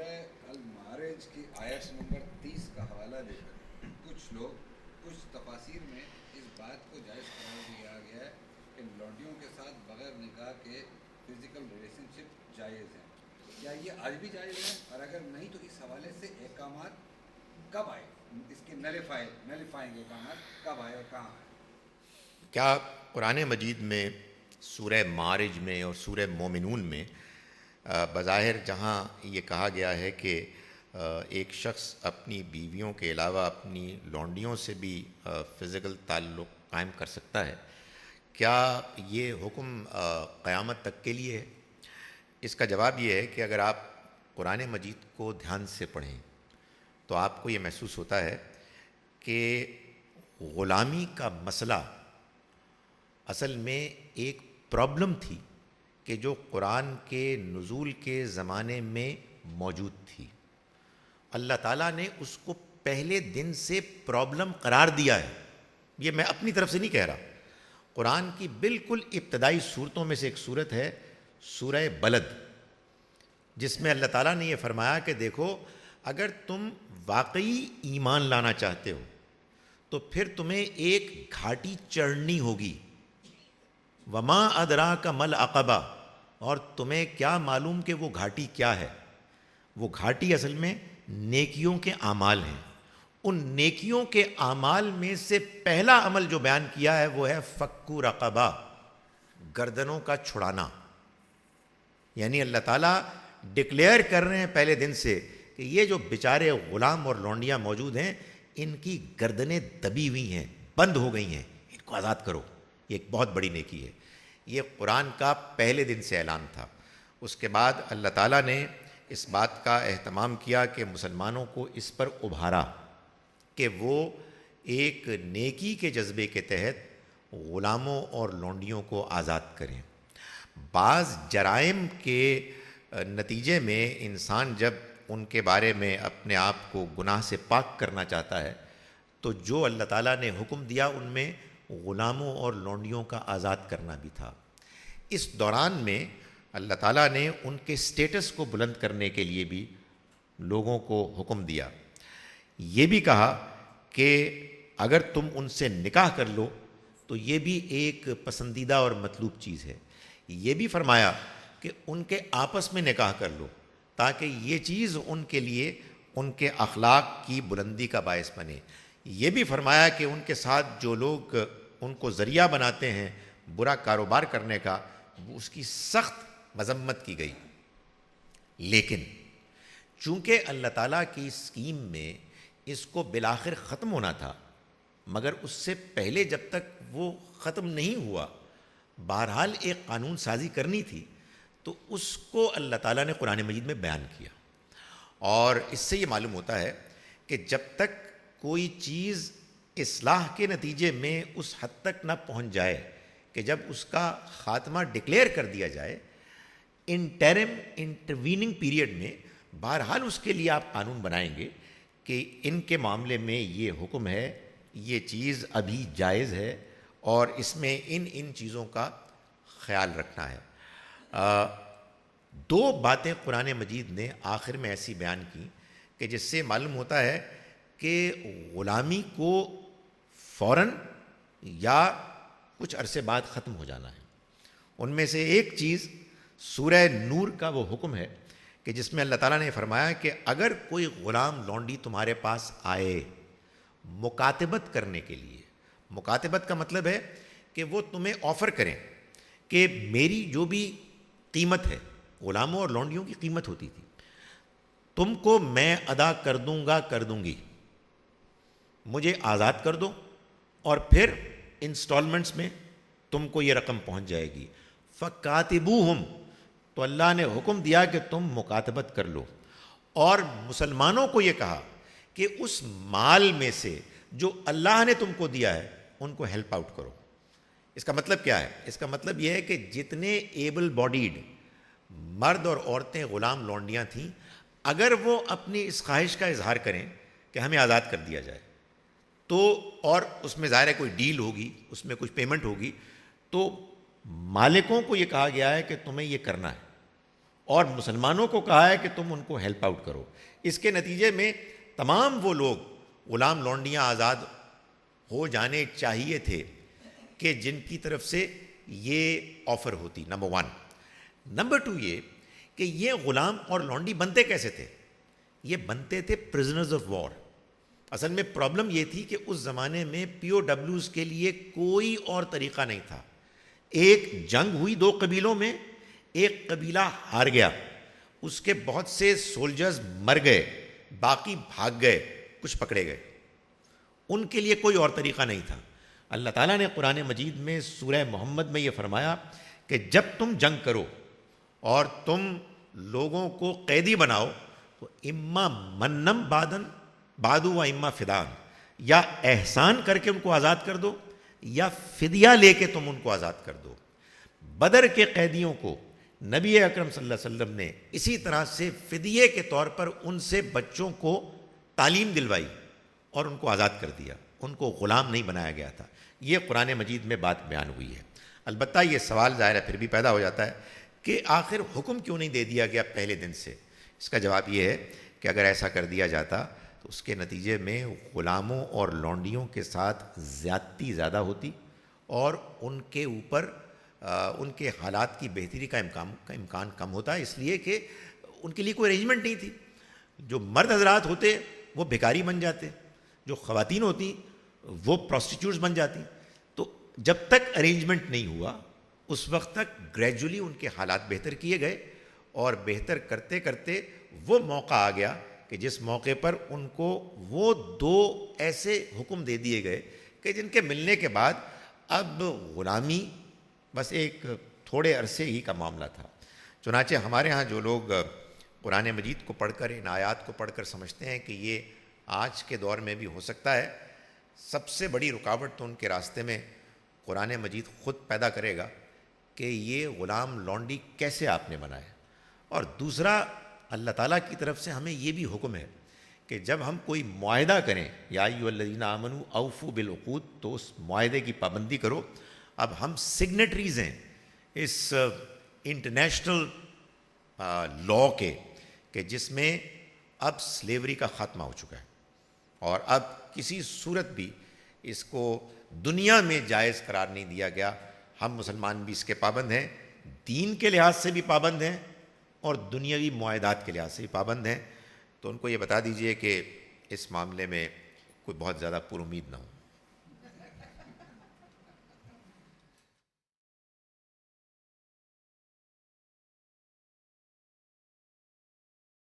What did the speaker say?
سورہ المعارج کی آیت نمبر 30 کا حوالہ دے کر کچھ تفاسیر میں اس بات کو جائز قرار دیا گیا ہے کہ لونڈیوں کے ساتھ بغیر نکاح کے فزیکل ریلیشن شپ جائز ہیں. کیا یہ آج بھی جائز ہے؟ اور اگر نہیں تو اس حوالے سے احکامات کب آئے، اس کے نلیفائنگ احکامات کب آئے اور کہاں آئے؟ کیا قرآن مجید میں سورہ معارج میں اور سورہ مومنون میں بظاہر جہاں یہ کہا گیا ہے کہ ایک شخص اپنی بیویوں کے علاوہ اپنی لونڈیوں سے بھی فزیکل تعلق قائم کر سکتا ہے، کیا یہ حکم قیامت تک کے لیے ہے؟ اس کا جواب یہ ہے کہ اگر آپ قرآن مجید کو دھیان سے پڑھیں تو آپ کو یہ محسوس ہوتا ہے کہ غلامی کا مسئلہ اصل میں ایک پرابلم تھی کہ جو قرآن کے نزول کے زمانے میں موجود تھی. اللہ تعالیٰ نے اس کو پہلے دن سے پرابلم قرار دیا ہے. یہ میں اپنی طرف سے نہیں کہہ رہا. قرآن کی بالکل ابتدائی صورتوں میں سے ایک صورت ہے سورہ بلد، جس میں اللہ تعالیٰ نے یہ فرمایا کہ دیکھو اگر تم واقعی ایمان لانا چاہتے ہو تو پھر تمہیں ایک گھاٹی چڑھنی ہوگی. وما ادراک مل عقبہ، اور تمہیں کیا معلوم کہ وہ گھاٹی کیا ہے؟ وہ گھاٹی اصل میں نیکیوں کے اعمال ہیں. ان نیکیوں کے اعمال میں سے پہلا عمل جو بیان کیا ہے وہ ہے فکو رقبہ، گردنوں کا چھڑانا. یعنی اللہ تعالیٰ ڈکلیئر کر رہے ہیں پہلے دن سے کہ یہ جو بیچارے غلام اور لونڈیاں موجود ہیں ان کی گردنیں دبی ہوئی ہیں، بند ہو گئی ہیں، ان کو آزاد کرو. یہ ایک بہت بڑی نیکی ہے. یہ قرآن کا پہلے دن سے اعلان تھا. اس کے بعد اللہ تعالیٰ نے اس بات کا اہتمام کیا کہ مسلمانوں کو اس پر ابھارا کہ وہ ایک نیکی کے جذبے کے تحت غلاموں اور لونڈیوں کو آزاد کریں. بعض جرائم کے نتیجے میں انسان جب ان کے بارے میں اپنے آپ کو گناہ سے پاک کرنا چاہتا ہے تو جو اللہ تعالیٰ نے حکم دیا ان میں غلاموں اور لونڈیوں کا آزاد کرنا بھی تھا. اس دوران میں اللہ تعالیٰ نے ان کے سٹیٹس کو بلند کرنے کے لیے بھی لوگوں کو حکم دیا. یہ بھی کہا کہ اگر تم ان سے نکاح کر لو تو یہ بھی ایک پسندیدہ اور مطلوب چیز ہے. یہ بھی فرمایا کہ ان کے آپس میں نکاح کر لو تاکہ یہ چیز ان کے لیے ان کے اخلاق کی بلندی کا باعث بنے. یہ بھی فرمایا کہ ان کے ساتھ جو لوگ ان کو ذریعہ بناتے ہیں برا کاروبار کرنے کا، اس کی سخت مذمت کی گئی. لیکن چونکہ اللہ تعالیٰ کی اسکیم میں اس کو بالآخر ختم ہونا تھا، مگر اس سے پہلے جب تک وہ ختم نہیں ہوا بہرحال ایک قانون سازی کرنی تھی، تو اس کو اللہ تعالیٰ نے قرآن مجید میں بیان کیا. اور اس سے یہ معلوم ہوتا ہے کہ جب تک کوئی چیز اصلاح کے نتیجے میں اس حد تک نہ پہنچ جائے کہ جب اس کا خاتمہ ڈکلیئر کر دیا جائے، انٹرویننگ پیریڈ میں بہرحال اس کے لیے آپ قانون بنائیں گے کہ ان کے معاملے میں یہ حکم ہے، یہ چیز ابھی جائز ہے اور اس میں ان چیزوں کا خیال رکھنا ہے. دو باتیں قرآن مجید نے آخر میں ایسی بیان کی کہ جس سے معلوم ہوتا ہے کہ غلامی کو فوراً یا کچھ عرصے بعد ختم ہو جانا ہے. ان میں سے ایک چیز سورہ نور کا وہ حکم ہے کہ جس میں اللہ تعالیٰ نے فرمایا کہ اگر کوئی غلام لونڈی تمہارے پاس آئے مکاتبت کرنے کے لیے، مکاتبت کا مطلب ہے کہ وہ تمہیں آفر کریں کہ میری جو بھی قیمت ہے، غلاموں اور لونڈیوں کی قیمت ہوتی تھی، تم کو میں ادا کر دوں گا، کر دوں گی، مجھے آزاد کر دو اور پھر انسٹالمنٹس میں تم کو یہ رقم پہنچ جائے گی. فَكَاتِبُوهُمْ، تو اللہ نے حکم دیا کہ تم مکاتبت کر لو. اور مسلمانوں کو یہ کہا کہ اس مال میں سے جو اللہ نے تم کو دیا ہے ان کو ہیلپ آؤٹ کرو. اس کا مطلب کیا ہے؟ اس کا مطلب یہ ہے کہ جتنے ایبل باڈیڈ مرد اور عورتیں غلام لونڈیاں تھیں، اگر وہ اپنی اس خواہش کا اظہار کریں کہ ہمیں آزاد کر دیا جائے تو، اور اس میں ظاہر ہے کوئی ڈیل ہوگی، اس میں کچھ پیمنٹ ہوگی، تو مالکوں کو یہ کہا گیا ہے کہ تمہیں یہ کرنا ہے. اور مسلمانوں کو کہا ہے کہ تم ان کو ہیلپ آؤٹ کرو. اس کے نتیجے میں تمام وہ لوگ غلام لونڈیاں آزاد ہو جانے چاہیے تھے کہ جن کی طرف سے یہ آفر ہوتی. نمبر 1. نمبر 2 یہ کہ یہ غلام اور لونڈی بنتے کیسے تھے؟ یہ بنتے تھے پرزنرز آف وار. اصل میں پرابلم یہ تھی کہ اس زمانے میں پی او ڈبلیوز کے لیے کوئی اور طریقہ نہیں تھا. ایک جنگ ہوئی 2 قبیلوں میں، ایک قبیلہ ہار گیا، اس کے بہت سے سولجرز مر گئے، باقی بھاگ گئے، کچھ پکڑے گئے. ان کے لیے کوئی اور طریقہ نہیں تھا. اللہ تعالیٰ نے قرآن مجید میں سورہ محمد میں یہ فرمایا کہ جب تم جنگ کرو اور تم لوگوں کو قیدی بناؤ تو اما منم بادو و اما فدان، یا احسان کر کے ان کو آزاد کر دو یا فدیہ لے کے تم ان کو آزاد کر دو. بدر کے قیدیوں کو نبی اکرم صلی اللہ علیہ وسلم نے اسی طرح سے فدیے کے طور پر ان سے بچوں کو تعلیم دلوائی اور ان کو آزاد کر دیا. ان کو غلام نہیں بنایا گیا تھا. یہ قرآن مجید میں بات بیان ہوئی ہے. البتہ یہ سوال ظاہر ہے پھر بھی پیدا ہو جاتا ہے کہ آخر حکم کیوں نہیں دے دیا گیا پہلے دن سے؟ اس کا جواب یہ ہے کہ اگر ایسا کر دیا جاتا تو اس کے نتیجے میں غلاموں اور لونڈیوں کے ساتھ زیادتی زیادہ ہوتی اور ان کے اوپر ان کے حالات کی بہتری کا امکان کم ہوتا ہے، اس لیے کہ ان کے لیے کوئی ارینجمنٹ نہیں تھی. جو مرد حضرات ہوتے وہ بھکاری بن جاتے، جو خواتین ہوتی وہ پروسٹیٹیوٹس بن جاتی. تو جب تک ارینجمنٹ نہیں ہوا اس وقت تک گریجولی ان کے حالات بہتر کیے گئے، اور بہتر کرتے کرتے وہ موقع آ گیا کہ جس موقع پر ان کو وہ 2 ایسے حکم دے دیے گئے کہ جن کے ملنے کے بعد اب غلامی بس ایک تھوڑے عرصے ہی کا معاملہ تھا. چنانچہ ہمارے ہاں جو لوگ قرآن مجید کو پڑھ کر ان آیات کو پڑھ کر سمجھتے ہیں کہ یہ آج کے دور میں بھی ہو سکتا ہے، سب سے بڑی رکاوٹ تو ان کے راستے میں قرآن مجید خود پیدا کرے گا کہ یہ غلام لونڈی کیسے آپ نے بنائے. اور دوسرا، اللہ تعالیٰ کی طرف سے ہمیں یہ بھی حکم ہے کہ جب ہم کوئی معاہدہ کریں، یا ایھا الذین آمنوا اوفوا بالعقود، تو اس معاہدے کی پابندی کرو. اب ہم سگنیٹریز ہیں اس انٹرنیشنل لاء کے کہ جس میں اب سلیوری کا خاتمہ ہو چکا ہے، اور اب کسی صورت بھی اس کو دنیا میں جائز قرار نہیں دیا گیا. ہم مسلمان بھی اس کے پابند ہیں، دین کے لحاظ سے بھی پابند ہیں اور دنیاوی معاہدات کے لحاظ سے بھی پابند ہیں. تو ان کو یہ بتا دیجئے کہ اس معاملے میں کوئی بہت زیادہ پر امید نہ ہو.